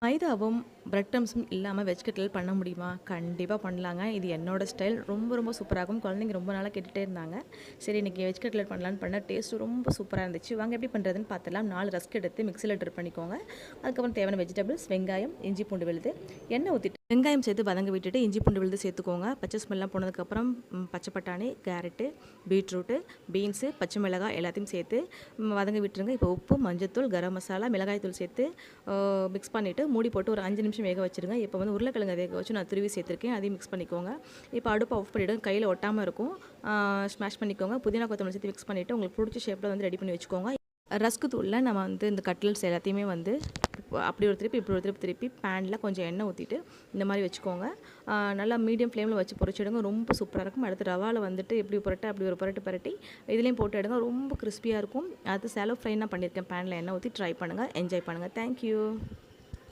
மைதாவும் bread க்ரம்ஸும் இல்லாமல் veg cutlet பண்ண முடியுமா? கண்டிப்பாக பண்ணலாங்க. இது என்னோட ஸ்டைல். ரொம்ப ரொம்ப சூப்பரா இருக்கும். குழந்தைங்க ரொம்ப நாளாக கேட்டுகிட்டே இருந்தாங்க. சரி இன்றைக்கி வெஜ் கட்லெட் பண்ணலான்னு பண்ண டேஸ்ட்டு ரொம்ப சூப்பராக இருந்துச்சு. வாங்க எப்படி பண்ணுறதுன்னு பார்த்துலாம். 4 ரஸ்க் எடுத்து மிக்ஸியில் ட்ரிப் பண்ணிக்கோங்க. அதுக்கப்புறம் தேவையான வெஜிடபிள்ஸ், வெங்காயம், இஞ்சி பூண்டு விழுது, எண்ணெய் ஊற்றிட்டு வெங்காயம் சேர்த்து வதங்க விட்டுட்டு இஞ்சி பூண்டு விழுது சேர்த்துக்கோங்க. பச்சை ஸ்மெல்லாம் போனதுக்கப்புறம் பச்சை பட்டாணி, கேரட்டு, பீட்ரூட்டு, பீன்ஸு, பச்சை மிளகாய் எல்லாத்தையும் சேர்த்து வதங்க விட்டுருங்க. இப்போ உப்பு, மஞ்சத்தூள், கரம் மசாலா, மிளகாய் தூள் சேர்த்து மிக்ஸ் பண்ணிவிட்டு மூடி போட்டு ஒரு 5 நிமிஷம் வேக வச்சுருங்க. இப்போ வந்து உருளைக்கிழங்கு வேக வச்சு நான் துருவி சேர்த்துருக்கேன். அதையும் மிக்ஸ் பண்ணிக்கோங்க. இப்போ அடுப்பை ஆஃப் பண்ணிவிடுங்க. கையில் ஒட்டாமல் இருக்கும். ஸ்மாஷ் பண்ணிக்கோங்க. புதினா கொத்தமல்லி சேர்த்து மிக்ஸ் பண்ணிவிட்டு உங்களுக்கு பிடிச்ச ஷேப்பில் வந்து ரெடி பண்ணி வச்சுக்கோங்க. ரஸ்க்கு தூளில் நம்ம வந்து இந்த கட்லெட்ஸ் எல்லாத்தையுமே வந்து அப்படி ஒரு திருப்பி இப்படி ஒரு திருப்பி பேனில் கொஞ்சம் எண்ணெய் ஊற்றிட்டு இந்த மாதிரி வச்சுக்கோங்க. நல்லா மீடியம் ஃப்ளேமில் வச்சு பொரிச்சிடுங்க. ரொம்ப சூப்பராக இருக்கும். அடுத்து ரவாவில் வந்துட்டு எப்படி புரட்ட அப்படி ஒரு புரட்டி இதுலேயும் போட்டு எடுங்க. ரொம்ப கிறிஸ்பியாக இருக்கும். அது சேலோ ஃப்ரை நான் பண்ணியிருக்கேன். பேனில் எண்ணெய் ஊற்றி ட்ரை பண்ணுங்கள். என்ஜாய் பண்ணுங்கள். தேங்க்யூ.